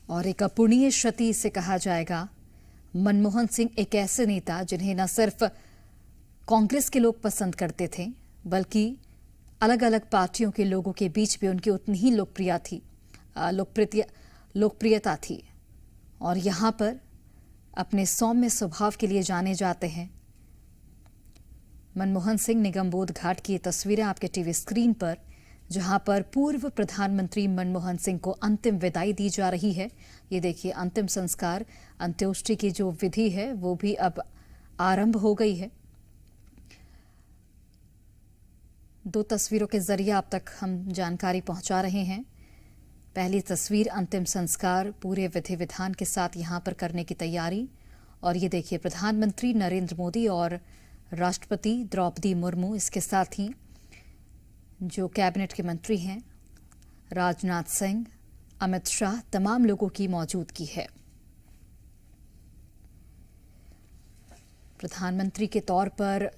और एक अपूरणीय क्षति इसे कहा जाएगा। मनमोहन सिंह एक ऐसे नेता जिन्हें न सिर्फ कांग्रेस के लोग पसंद करते थे, बल्कि अलग अलग पार्टियों के लोगों के बीच भी उनकी उतनी ही लोकप्रियता थी। और यहां पर अपने सौम्य स्वभाव के लिए जाने जाते हैं। मनमोहन सिंह निगमबोध घाट की ये तस्वीरें आपके टीवी स्क्रीन पर, जहां पर पूर्व प्रधानमंत्री मनमोहन सिंह को अंतिम विदाई दी जा रही है। ये देखिए, अंतिम संस्कार, अंत्येष्टि की जो विधि है वो भी अब आरंभ हो गई है। दो तस्वीरों के जरिए आप तक हम जानकारी पहुंचा रहे हैं। पहली तस्वीर अंतिम संस्कार पूरे विधि विधान के साथ यहां पर करने की तैयारी, और ये देखिए प्रधानमंत्री नरेंद्र मोदी और राष्ट्रपति द्रौपदी मुर्मू, इसके साथ ही जो कैबिनेट के मंत्री हैं राजनाथ सिंह, अमित शाह, तमाम लोगों की मौजूदगी है। प्रधानमंत्री के तौर पर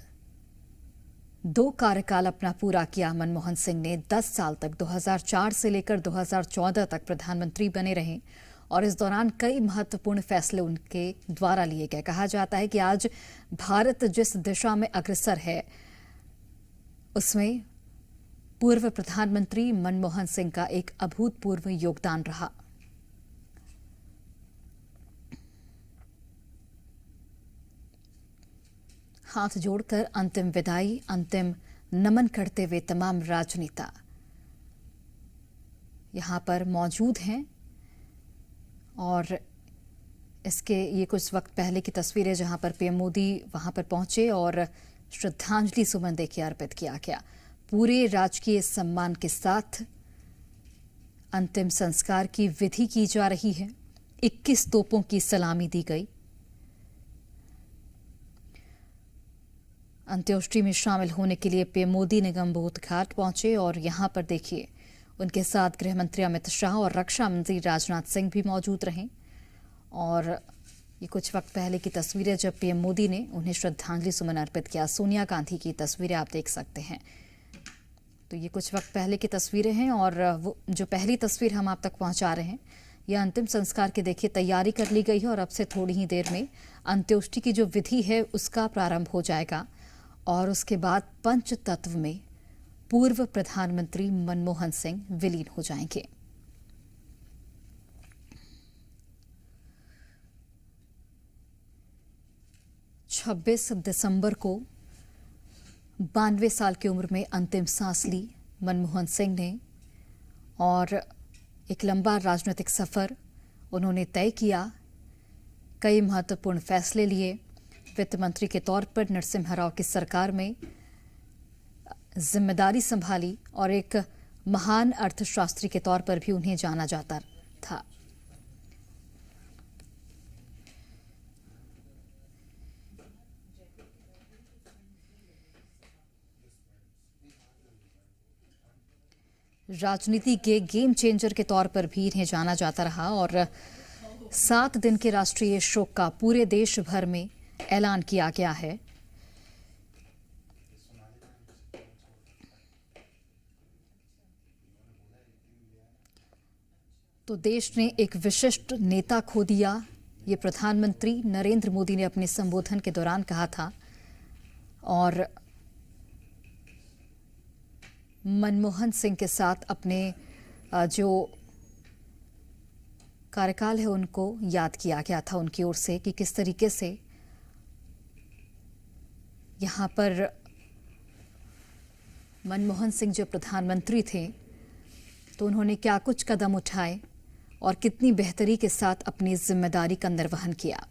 2 कार्यकाल अपना पूरा किया मनमोहन सिंह ने। 10 साल तक 2004 से लेकर 2014 तक प्रधानमंत्री बने रहे और इस दौरान कई महत्वपूर्ण फैसले उनके द्वारा लिए गए। कहा जाता है कि आज भारत जिस दिशा में अग्रसर है, उसमें पूर्व प्रधानमंत्री मनमोहन सिंह का एक अभूतपूर्व योगदान रहा। हाथ जोड़कर अंतिम विदाई, अंतिम नमन करते हुए तमाम राजनेता यहां पर मौजूद हैं। और इसके ये कुछ वक्त पहले की तस्वीरें जहां पर पीएम मोदी वहां पर पहुंचे और श्रद्धांजलि सुमन देखिए अर्पित किया गया। पूरे राजकीय सम्मान के साथ अंतिम संस्कार की विधि की जा रही है। 21 तोपों की सलामी दी गई। अंत्येष्टि में शामिल होने के लिए पीएम मोदी निगमबोध घाट पहुंचे और यहां पर देखिए उनके साथ गृह मंत्री अमित शाह और रक्षा मंत्री राजनाथ सिंह भी मौजूद रहे। और ये कुछ वक्त पहले की तस्वीरें जब पीएम मोदी ने उन्हें श्रद्धांजलि सुमन अर्पित किया। सोनिया गांधी की तस्वीरें आप देख सकते हैं। तो ये कुछ वक्त पहले की तस्वीरें हैं और वो जो पहली तस्वीर हम आप तक पहुंचा रहे हैं, यह अंतिम संस्कार की देखिए तैयारी कर ली गई है और अब से थोड़ी ही देर में अंत्येष्टि की जो विधि है उसका प्रारंभ हो जाएगा। और उसके बाद पंच तत्व में पूर्व प्रधानमंत्री मनमोहन सिंह विलीन हो जाएंगे। छब्बीस दिसंबर को 92 साल की उम्र में अंतिम सांस ली मनमोहन सिंह ने और एक लंबा राजनीतिक सफर उन्होंने तय किया। कई महत्वपूर्ण फैसले लिए। वित्त मंत्री के तौर पर नरसिम्हा राव की सरकार में जिम्मेदारी संभाली और एक महान अर्थशास्त्री के तौर पर भी उन्हें जाना जाता था। राजनीति के गेम चेंजर के तौर पर भी इन्हें जाना जाता रहा और 7 दिन के राष्ट्रीय शोक का पूरे देश भर में ऐलान किया गया है। तो देश ने एक विशिष्ट नेता खो दिया, ये प्रधानमंत्री नरेंद्र मोदी ने अपने संबोधन के दौरान कहा था। और मनमोहन सिंह के साथ अपने जो कार्यकाल है उनको याद किया गया था उनकी ओर से कि किस तरीके से यहां पर मनमोहन सिंह जो प्रधानमंत्री थे तो उन्होंने क्या कुछ कदम उठाए और कितनी बेहतरी के साथ अपनी जिम्मेदारी का निर्वहन किया।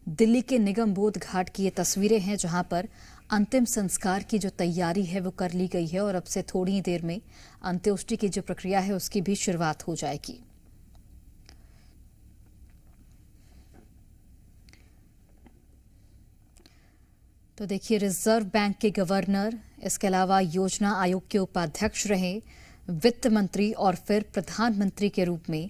दिल्ली के निगमबोध घाट की ये तस्वीरें हैं जहां पर अंतिम संस्कार की जो तैयारी है वो कर ली गई है और अब से थोड़ी ही देर में अंत्येष्टि की जो प्रक्रिया है उसकी भी शुरुआत हो जाएगी। तो देखिए, रिजर्व बैंक के गवर्नर, इसके अलावा योजना आयोग के उपाध्यक्ष रहे, वित्त मंत्री और फिर प्रधानमंत्री के रूप में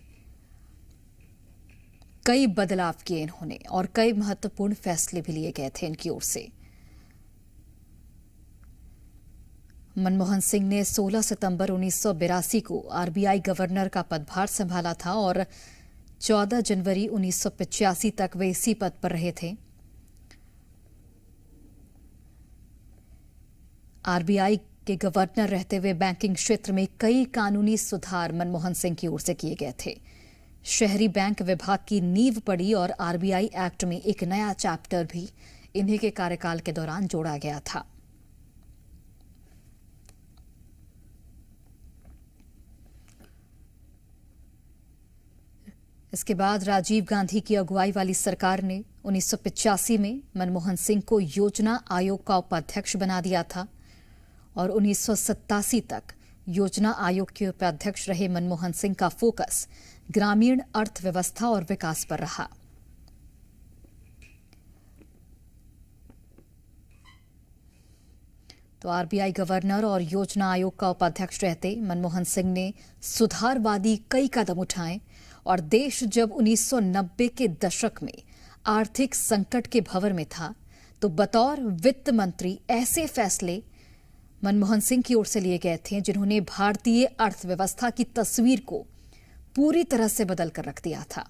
कई बदलाव किए इन्होंने और कई महत्वपूर्ण फैसले भी लिए गए थे इनकी ओर से। मनमोहन सिंह ने 16 सितंबर 1982 को आरबीआई गवर्नर का पदभार संभाला था और 14 जनवरी 1985 तक वे इसी पद पर रहे थे। आरबीआई के गवर्नर रहते हुए बैंकिंग क्षेत्र में कई कानूनी सुधार मनमोहन सिंह की ओर से किए गए थे। शहरी बैंक विभाग की नींव पड़ी और आरबीआई एक्ट में एक नया चैप्टर भी इन्हीं के कार्यकाल के दौरान जोड़ा गया था। इसके बाद राजीव गांधी की अगुवाई वाली सरकार ने 1985 में मनमोहन सिंह को योजना आयोग का उपाध्यक्ष बना दिया था और 1987 तक योजना आयोग के उपाध्यक्ष रहे मनमोहन सिंह का फोकस ग्रामीण अर्थव्यवस्था और विकास पर रहा। तो आरबीआई गवर्नर और योजना आयोग का उपाध्यक्ष रहते मनमोहन सिंह ने सुधारवादी कई कदम उठाए और देश जब 1990 के दशक में आर्थिक संकट के भंवर में था तो बतौर वित्त मंत्री ऐसे फैसले मनमोहन सिंह की ओर से लिए गए थे जिन्होंने भारतीय अर्थव्यवस्था की तस्वीर को पूरी तरह से बदल कर रख दिया था।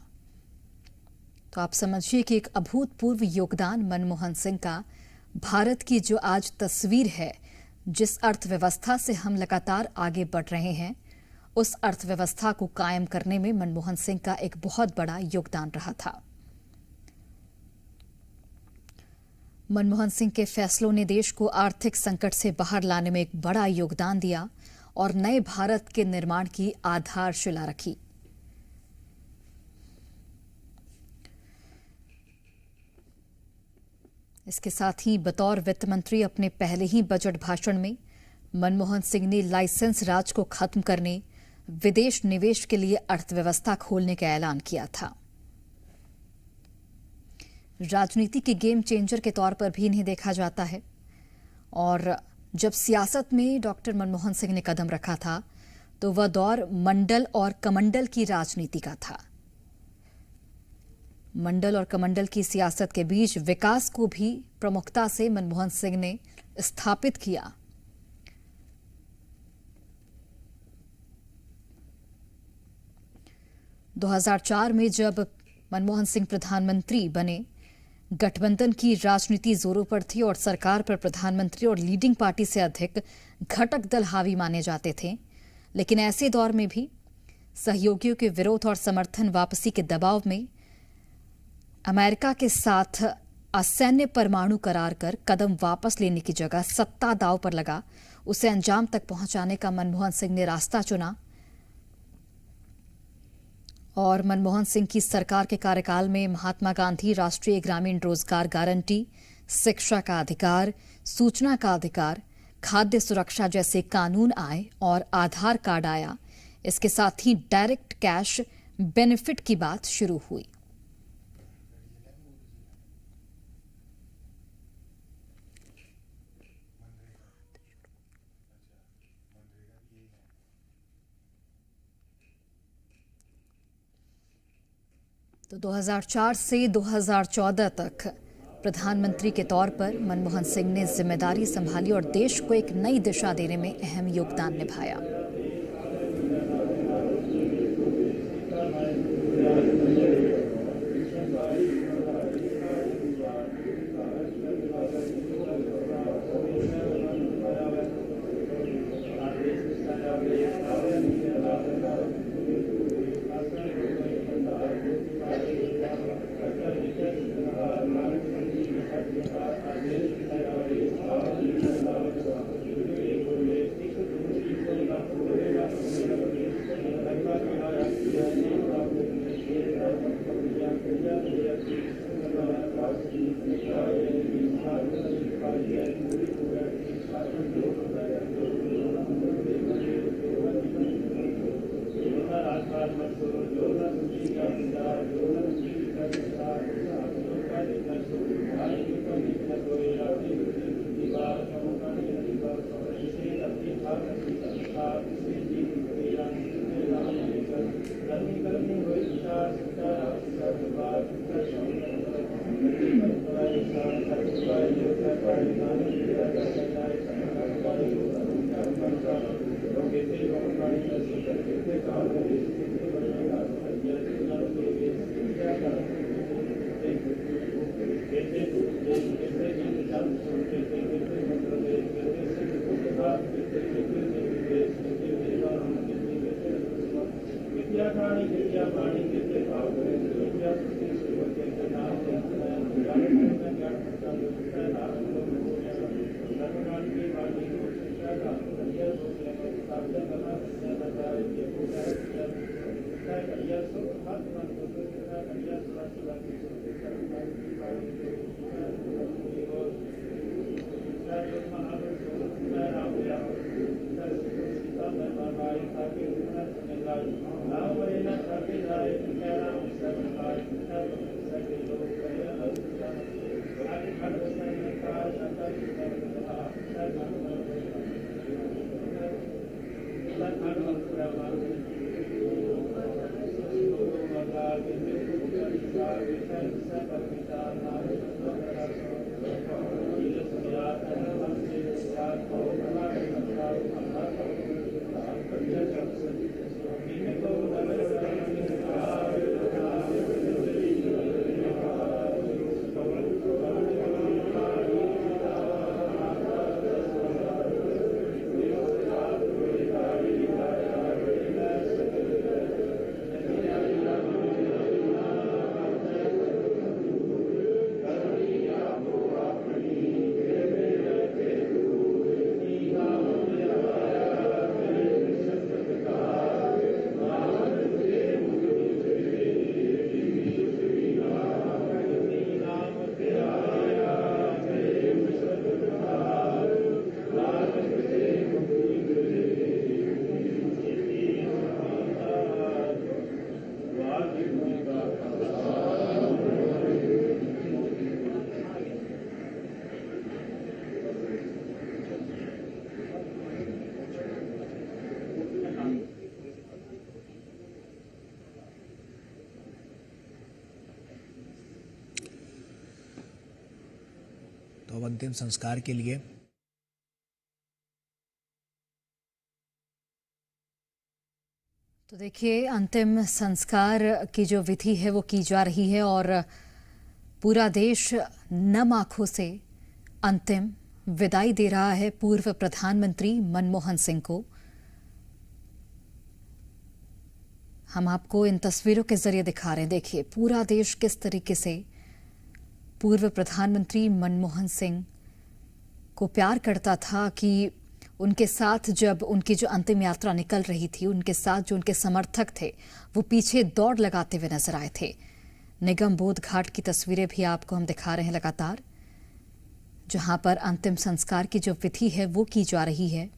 तो आप समझिए कि एक अभूतपूर्व योगदान मनमोहन सिंह का भारत की जो आज तस्वीर है, जिस अर्थव्यवस्था से हम लगातार आगे बढ़ रहे हैं, उस अर्थव्यवस्था को कायम करने में मनमोहन सिंह का एक बहुत बड़ा योगदान रहा था। मनमोहन सिंह के फैसलों ने देश को आर्थिक संकट से बाहर लाने में एक बड़ा योगदान दिया और नए भारत के निर्माण की आधारशिला रखी। इसके साथ ही बतौर वित्त मंत्री अपने पहले ही बजट भाषण में मनमोहन सिंह ने लाइसेंस राज को खत्म करने, विदेश निवेश के लिए अर्थव्यवस्था खोलने का ऐलान किया था। राजनीति के गेम चेंजर के तौर पर भी इन्हें देखा जाता है और जब सियासत में डॉक्टर मनमोहन सिंह ने कदम रखा था तो वह दौर मंडल और कमंडल की राजनीति का था। मंडल और कमंडल की सियासत के बीच विकास को भी प्रमुखता से मनमोहन सिंह ने स्थापित किया। दो 2004 में जब मनमोहन सिंह प्रधानमंत्री बने, गठबंधन की राजनीति जोरों पर थी और सरकार पर प्रधानमंत्री और लीडिंग पार्टी से अधिक घटक दल हावी माने जाते थे। लेकिन ऐसे दौर में भी सहयोगियों के विरोध और समर्थन वापसी के दबाव में अमेरिका के साथ असैन्य परमाणु करार कर कदम वापस लेने की जगह सत्ता दांव पर लगा उसे अंजाम तक पहुंचाने का मनमोहन सिंह ने रास्ता चुना। और मनमोहन सिंह की सरकार के कार्यकाल में महात्मा गांधी राष्ट्रीय ग्रामीण रोजगार गारंटी, शिक्षा का अधिकार, सूचना का अधिकार, खाद्य सुरक्षा जैसे कानून आए और आधार कार्ड आया। इसके साथ ही डायरेक्ट कैश बेनिफिट की बात शुरू हुई। तो 2004 से 2014 तक प्रधानमंत्री के तौर पर मनमोहन सिंह ने जिम्मेदारी संभाली और देश को एक नई दिशा देने में अहम योगदान निभाया। तो अब अंतिम संस्कार के लिए तो देखिए, अंतिम संस्कार की जो विधि है वो की जा रही है और पूरा देश नम आंखों से अंतिम विदाई दे रहा है पूर्व प्रधानमंत्री मनमोहन सिंह को। हम आपको इन तस्वीरों के जरिए दिखा रहे हैं। देखिए, पूरा देश किस तरीके से पूर्व प्रधानमंत्री मनमोहन सिंह को प्यार करता था कि उनके साथ जब उनकी जो अंतिम यात्रा निकल रही थी, उनके साथ जो उनके समर्थक थे वो पीछे दौड़ लगाते हुए नजर आए थे। निगम बोध घाट की तस्वीरें भी आपको हम दिखा रहे हैं लगातार, जहां पर अंतिम संस्कार की जो विधि है वो की जा रही है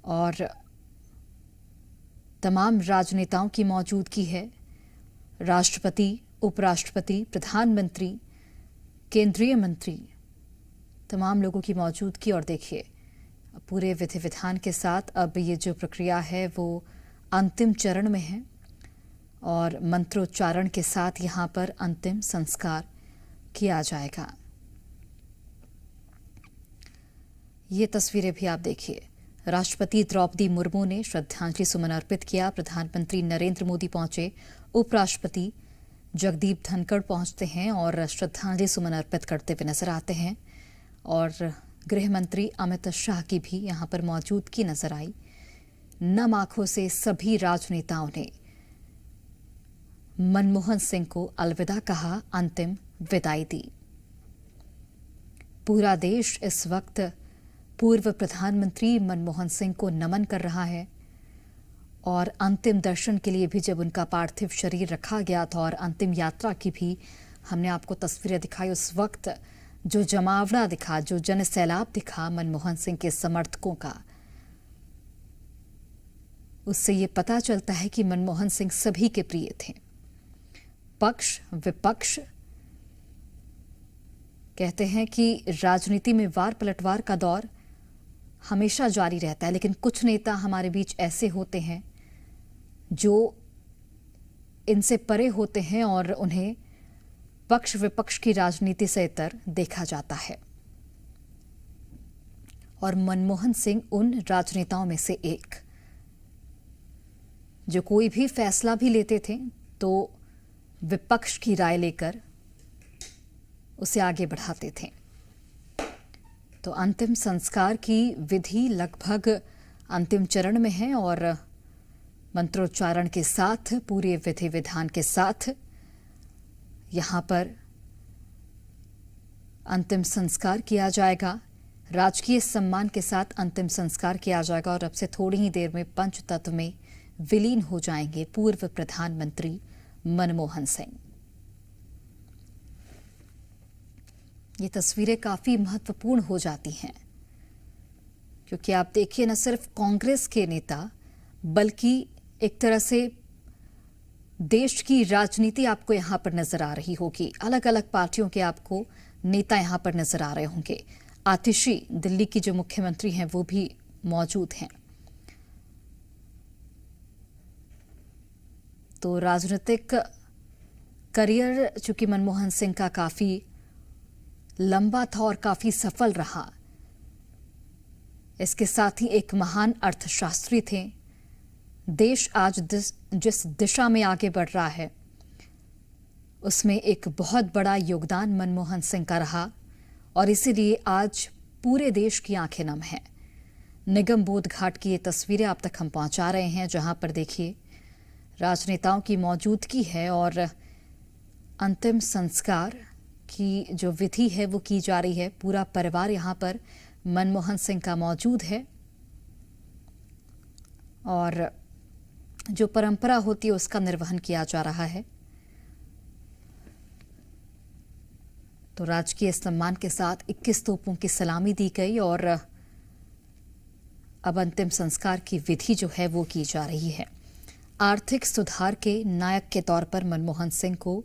और तमाम राजनेताओं की मौजूदगी है। राष्ट्रपति, उपराष्ट्रपति, प्रधानमंत्री, केंद्रीय मंत्री, तमाम लोगों की मौजूदगी। और देखिए, पूरे विधि विधान के साथ अब ये जो प्रक्रिया है वो अंतिम चरण में है और मंत्रोच्चारण के साथ यहां पर अंतिम संस्कार किया जाएगा। ये तस्वीरें भी आप देखिए। राष्ट्रपति द्रौपदी मुर्मू ने श्रद्धांजलि सुमन अर्पित किया। प्रधानमंत्री नरेंद्र मोदी पहुंचे। उपराष्ट्रपति जगदीप धनखड़ पहुंचते हैं और श्रद्धांजलि सुमन अर्पित करते हुए नजर आते हैं और गृह मंत्री अमित शाह की भी यहां पर मौजूदगी नजर आई। नम आंखों से सभी राजनेताओं ने मनमोहन सिंह को अलविदा कहा, अंतिम विदाई दी। पूरा देश इस वक्त पूर्व प्रधानमंत्री मनमोहन सिंह को नमन कर रहा है और अंतिम दर्शन के लिए भी जब उनका पार्थिव शरीर रखा गया था और अंतिम यात्रा की भी हमने आपको तस्वीरें दिखाई, उस वक्त जो जमावड़ा दिखा, जो जनसैलाब दिखा मनमोहन सिंह के समर्थकों का, उससे ये पता चलता है कि मनमोहन सिंह सभी के प्रिय थे। पक्ष विपक्ष कहते हैं कि राजनीति में वार पलटवार का दौर हमेशा जारी रहता है, लेकिन कुछ नेता हमारे बीच ऐसे होते हैं जो इनसे परे होते हैं और उन्हें पक्ष विपक्ष की राजनीति से इतर देखा जाता है। और मनमोहन सिंह उन राजनेताओं में से एक, जो कोई भी फैसला भी लेते थे तो विपक्ष की राय लेकर उसे आगे बढ़ाते थे। तो अंतिम संस्कार की विधि लगभग अंतिम चरण में है और मंत्रोच्चारण के साथ, पूरे विधि विधान के साथ यहां पर अंतिम संस्कार किया जाएगा। राजकीय सम्मान के साथ अंतिम संस्कार किया जाएगा और अब से थोड़ी ही देर में पंचतत्व में विलीन हो जाएंगे पूर्व प्रधानमंत्री मनमोहन सिंह। ये तस्वीरें काफी महत्वपूर्ण हो जाती हैं क्योंकि आप देखिए, न सिर्फ कांग्रेस के नेता बल्कि एक तरह से देश की राजनीति आपको यहां पर नजर आ रही होगी। अलग अलग पार्टियों के आपको नेता यहां पर नजर आ रहे होंगे। आतिशी दिल्ली की जो मुख्यमंत्री हैं वो भी मौजूद हैं। तो राजनीतिक करियर चूंकि मनमोहन सिंह का काफी लंबा था और काफी सफल रहा, इसके साथ ही एक महान अर्थशास्त्री थे। देश आज जिस दिशा में आगे बढ़ रहा है उसमें एक बहुत बड़ा योगदान मनमोहन सिंह का रहा और इसीलिए आज पूरे देश की आंखें नम हैं। निगम बोध घाट की ये तस्वीरें आप तक हम पहुंचा रहे हैं, जहां पर देखिए राजनेताओं की मौजूदगी है और अंतिम संस्कार की जो विधि है वो की जा रही है। पूरा परिवार यहां पर मनमोहन सिंह का मौजूद है और जो परंपरा होती है उसका निर्वहन किया जा रहा है। तो राजकीय सम्मान के साथ 21 तोपों की सलामी दी गई और अब अंतिम संस्कार की विधि जो है वो की जा रही है। आर्थिक सुधार के नायक के तौर पर मनमोहन सिंह को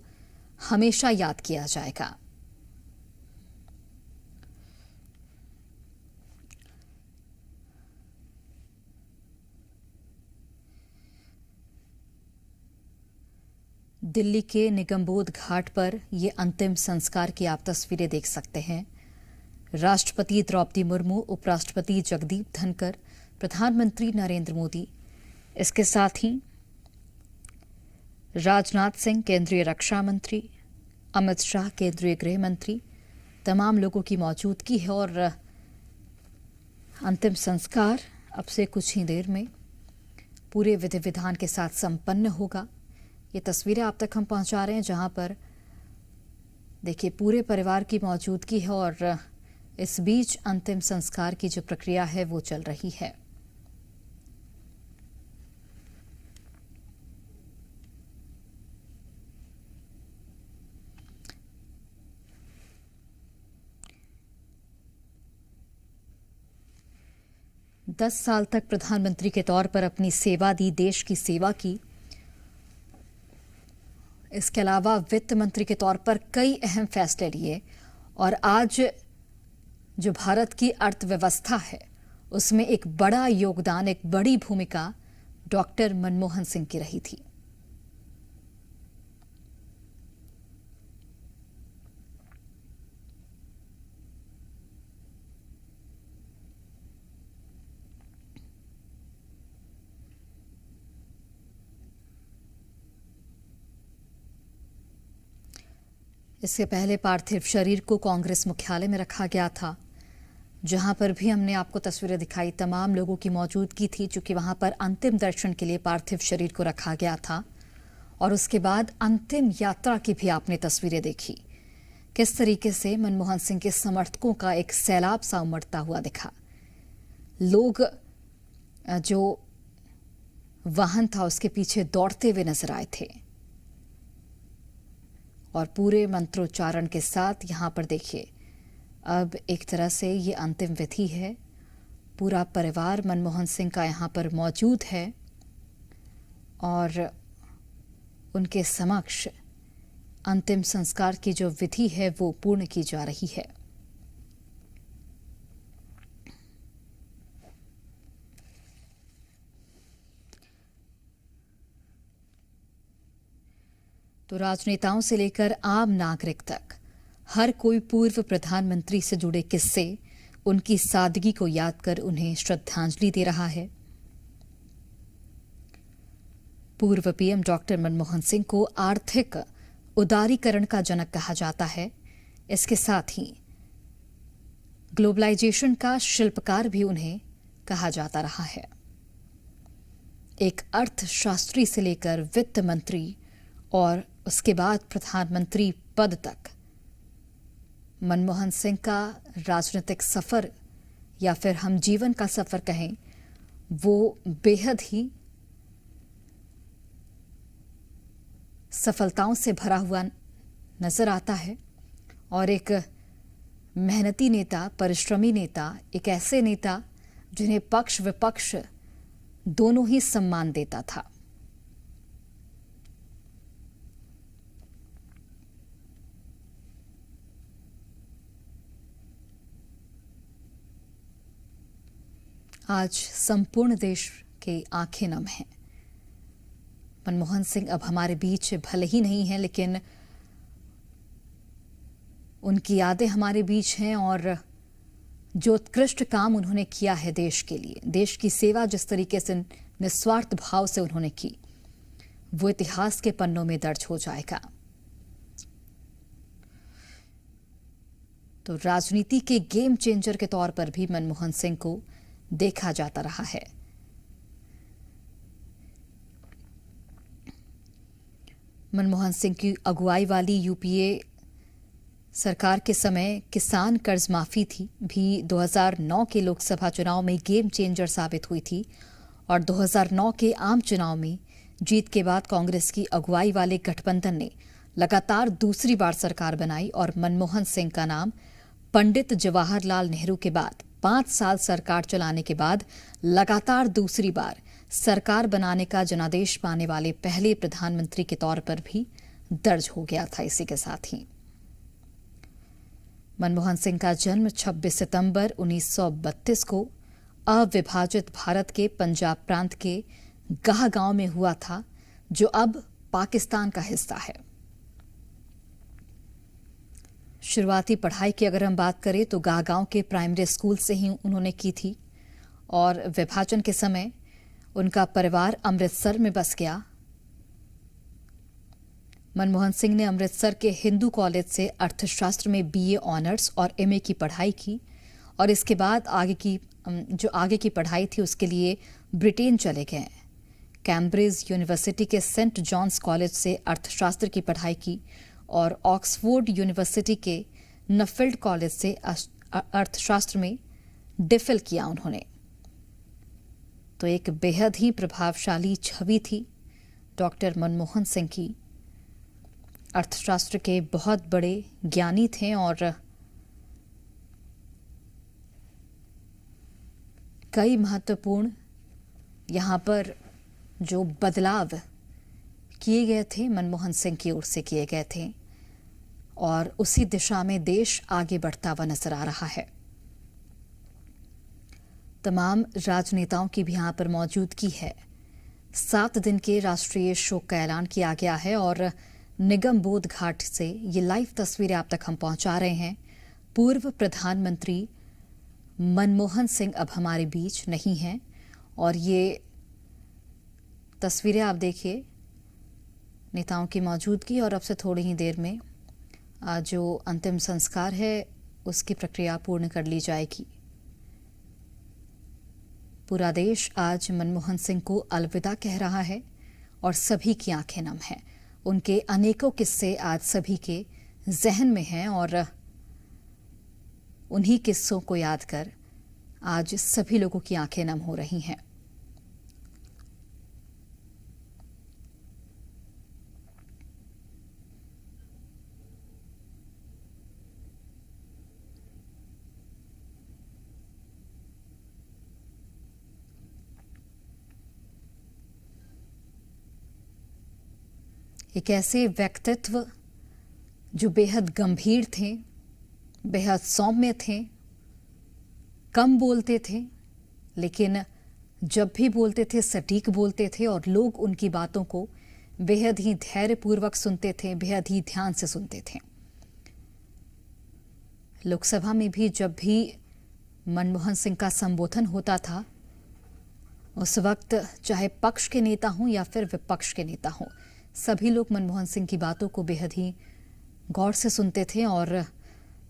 हमेशा याद किया जाएगा। दिल्ली के निगमबोध घाट पर ये अंतिम संस्कार की आप तस्वीरें देख सकते हैं। राष्ट्रपति द्रौपदी मुर्मू, उपराष्ट्रपति जगदीप धनखड़, प्रधानमंत्री नरेंद्र मोदी, इसके साथ ही राजनाथ सिंह केंद्रीय रक्षा मंत्री, अमित शाह केंद्रीय गृह मंत्री, तमाम लोगों की मौजूदगी है और अंतिम संस्कार अब से कुछ ही देर में पूरे विधि विधान के साथ संपन्न होगा। ये तस्वीरें आप तक हम पहुंचा रहे हैं जहां पर देखिए पूरे परिवार की मौजूदगी है और इस बीच अंतिम संस्कार की जो प्रक्रिया है वो चल रही है। दस साल तक प्रधानमंत्री के तौर पर अपनी सेवा दी, देश की सेवा की। इसके अलावा वित्त मंत्री के तौर पर कई अहम फैसले लिए और आज जो भारत की अर्थव्यवस्था है उसमें एक बड़ा योगदान, एक बड़ी भूमिका डॉक्टर मनमोहन सिंह की रही थी। इससे पहले पार्थिव शरीर को कांग्रेस मुख्यालय में रखा गया था, जहां पर भी हमने आपको तस्वीरें दिखाई। तमाम लोगों की मौजूदगी थी चूंकि वहां पर अंतिम दर्शन के लिए पार्थिव शरीर को रखा गया था और उसके बाद अंतिम यात्रा की भी आपने तस्वीरें देखी। किस तरीके से मनमोहन सिंह के समर्थकों का एक सैलाब सा उमड़ता हुआ दिखा। लोग जो वाहन था उसके पीछे दौड़ते हुए नजर आए थे और पूरे मंत्रोच्चारण के साथ यहां पर देखिए अब एक तरह से ये अंतिम विधि है। पूरा परिवार मनमोहन सिंह का यहां पर मौजूद है और उनके समक्ष अंतिम संस्कार की जो विधि है वो पूर्ण की जा रही है। तो राजनेताओं से लेकर आम नागरिक तक हर कोई पूर्व प्रधानमंत्री से जुड़े किस्से, उनकी सादगी को याद कर उन्हें श्रद्धांजलि दे रहा है। पूर्व पीएम डॉक्टर मनमोहन सिंह को आर्थिक उदारीकरण का जनक कहा जाता है। इसके साथ ही ग्लोबलाइजेशन का शिल्पकार भी उन्हें कहा जाता रहा है। एक अर्थशास्त्री से लेकर वित्त मंत्री और उसके बाद प्रधानमंत्री पद तक मनमोहन सिंह का राजनीतिक सफर या फिर हम जीवन का सफर कहें, वो बेहद ही सफलताओं से भरा हुआ नजर आता है और एक मेहनती नेता, परिश्रमी नेता, एक ऐसे नेता जिन्हें पक्ष विपक्ष दोनों ही सम्मान देता था। आज संपूर्ण देश के आंखें नम हैं। मनमोहन सिंह अब हमारे बीच भले ही नहीं हैं, लेकिन उनकी यादें हमारे बीच हैं और जो उत्कृष्ट काम उन्होंने किया है देश के लिए, देश की सेवा जिस तरीके से निस्वार्थ भाव से उन्होंने की, वो इतिहास के पन्नों में दर्ज हो जाएगा। तो राजनीति के गेम चेंजर के तौर पर भी मनमोहन सिंह को देखा जाता रहा है। मनमोहन सिंह की अगुवाई वाली यूपीए सरकार के समय किसान कर्ज माफी थी भी 2009 के लोकसभा चुनाव में गेम चेंजर साबित हुई थी और 2009 के आम चुनाव में जीत के बाद कांग्रेस की अगुवाई वाले गठबंधन ने लगातार दूसरी बार सरकार बनाई और मनमोहन सिंह का नाम पंडित जवाहरलाल नेहरू के बाद 5 साल सरकार चलाने के बाद लगातार दूसरी बार सरकार बनाने का जनादेश पाने वाले पहले प्रधानमंत्री के तौर पर भी दर्ज हो गया था। इसी के साथ ही मनमोहन सिंह का जन्म 26 सितंबर 1932 को अविभाजित भारत के पंजाब प्रांत के गाह गांव में हुआ था, जो अब पाकिस्तान का हिस्सा है। शुरुआती पढ़ाई की अगर हम बात करें तो गाह गांव के प्राइमरी स्कूल से ही उन्होंने की थी और विभाजन के समय उनका परिवार अमृतसर में बस गया। मनमोहन सिंह ने अमृतसर के हिंदू कॉलेज से अर्थशास्त्र में बीए ऑनर्स और एमए की पढ़ाई की और इसके बाद आगे की पढ़ाई थी उसके लिए ब्रिटेन चले गए। कैम्ब्रिज यूनिवर्सिटी के सेंट जॉन्स कॉलेज से अर्थशास्त्र की पढ़ाई की और ऑक्सफोर्ड यूनिवर्सिटी के नफील्ड कॉलेज से अर्थशास्त्र में डिफिल किया उन्होंने। तो एक बेहद ही प्रभावशाली छवि थी डॉक्टर मनमोहन सिंह की। अर्थशास्त्र के बहुत बड़े ज्ञानी थे और कई महत्वपूर्ण यहाँ पर जो बदलाव किए गए थे मनमोहन सिंह की ओर से किए गए थे और उसी दिशा में देश आगे बढ़ता हुआ नजर आ रहा है। तमाम राजनेताओं की भी यहाँ पर मौजूदगी है। 7 दिन के राष्ट्रीय शोक का ऐलान किया गया है और निगम बोध घाट से ये लाइव तस्वीरें आप तक हम पहुंचा रहे हैं। पूर्व प्रधानमंत्री मनमोहन सिंह अब हमारे बीच नहीं हैं और ये तस्वीरें आप देखिए नेताओं की मौजूदगी और अब से थोड़ी ही देर में जो अंतिम संस्कार है उसकी प्रक्रिया पूर्ण कर ली जाएगी। पूरा देश आज मनमोहन सिंह को अलविदा कह रहा है और सभी की आंखें नम हैं। उनके अनेकों किस्से आज सभी के जहन में हैं और उन्हीं किस्सों को याद कर आज सभी लोगों की आंखें नम हो रही हैं। एक ऐसे व्यक्तित्व जो बेहद गंभीर थे, बेहद सौम्य थे, कम बोलते थे, लेकिन जब भी बोलते थे सटीक बोलते थे और लोग उनकी बातों को बेहद ही धैर्यपूर्वक सुनते थे, बेहद ही ध्यान से सुनते थे। लोकसभा में भी जब भी मनमोहन सिंह का संबोधन होता था उस वक्त चाहे पक्ष के नेता हों या फिर विपक्ष के नेता हों, सभी लोग मनमोहन सिंह की बातों को बेहद ही गौर से सुनते थे और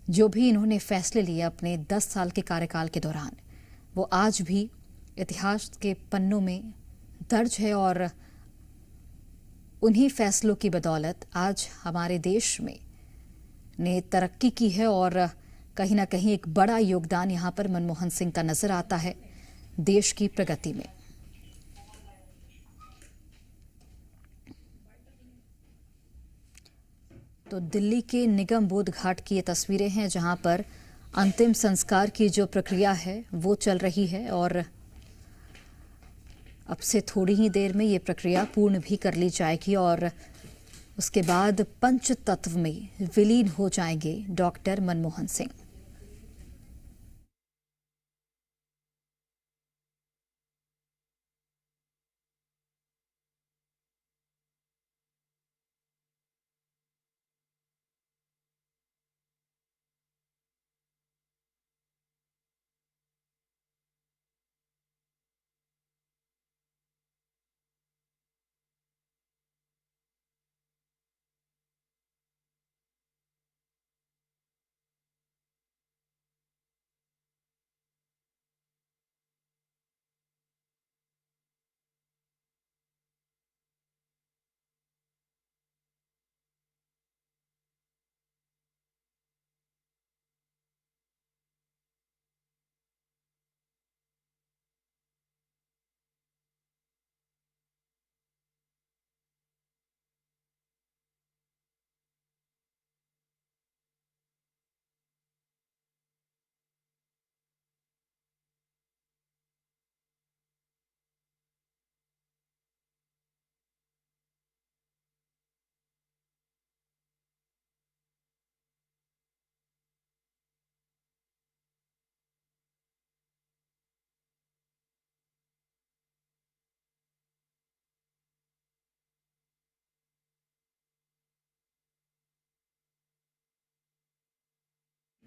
जो भी इन्होंने फैसले लिए अपने 10 साल के कार्यकाल के दौरान वो आज भी इतिहास के पन्नों में दर्ज है और उन्हीं फैसलों की बदौलत आज हमारे देश में ने तरक्की की है और कहीं ना कहीं एक बड़ा योगदान यहां पर मनमोहन सिंह का नजर आता है देश की प्रगति में। तो दिल्ली के निगम बोध घाट की ये तस्वीरें हैं जहां पर अंतिम संस्कार की जो प्रक्रिया है वो चल रही है और अब से थोड़ी ही देर में ये प्रक्रिया पूर्ण भी कर ली जाएगी और उसके बाद पंच तत्व में विलीन हो जाएंगे डॉक्टर मनमोहन सिंह।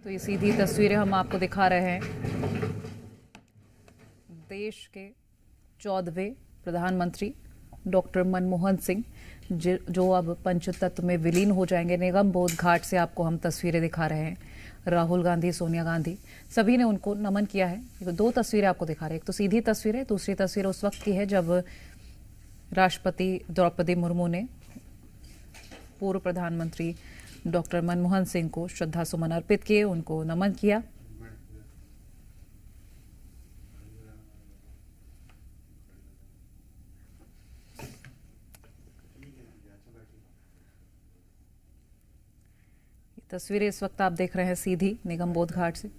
तो ये सीधी तस्वीरें हम आपको दिखा रहे हैं देश के 14वें प्रधानमंत्री डॉक्टर मनमोहन सिंह जो अब पंचतत्व में विलीन हो जाएंगे। निगम बोध घाट से आपको हम तस्वीरें दिखा रहे हैं। राहुल गांधी, सोनिया गांधी सभी ने उनको नमन किया है। दो तस्वीरें आपको दिखा रहे हैं, एक तो सीधी तस्वीर है, दूसरी तस्वीर उस वक्त की है जब राष्ट्रपति द्रौपदी मुर्मू ने पूर्व प्रधानमंत्री डॉक्टर मनमोहन सिंह को श्रद्धा सुमन अर्पित किए, उनको नमन किया। ये तस्वीरें इस वक्त आप देख रहे हैं सीधी निगम बोध घाट से।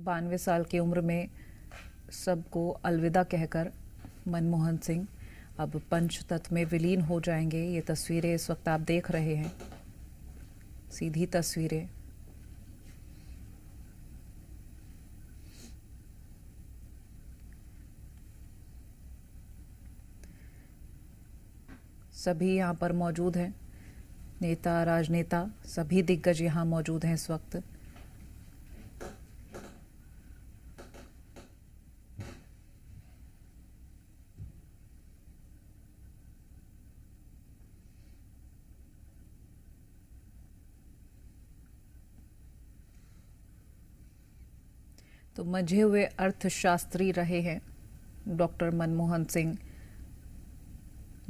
बानवे साल की उम्र में सबको अलविदा कहकर मनमोहन सिंह अब पंचतत्व में विलीन हो जाएंगे। ये तस्वीरें इस वक्त आप देख रहे हैं, सीधी तस्वीरें। सभी यहाँ पर मौजूद हैं, नेता, राजनेता, सभी दिग्गज यहाँ मौजूद हैं इस वक्त। तो मंझे हुए अर्थशास्त्री रहे हैं डॉक्टर मनमोहन सिंह।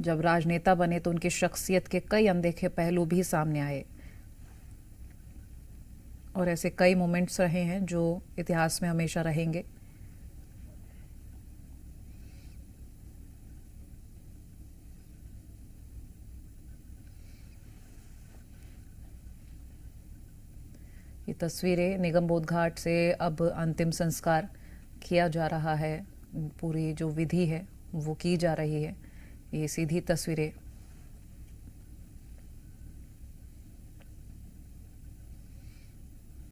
जब राजनेता बने तो उनकी शख्सियत के कई अनदेखे पहलू भी सामने आए और ऐसे कई मोमेंट्स रहे हैं जो इतिहास में हमेशा रहेंगे। ये तस्वीरें निगम बोध घाट से अब अंतिम संस्कार किया जा रहा है, पूरी जो विधि है वो की जा रही है। ये सीधी तस्वीरें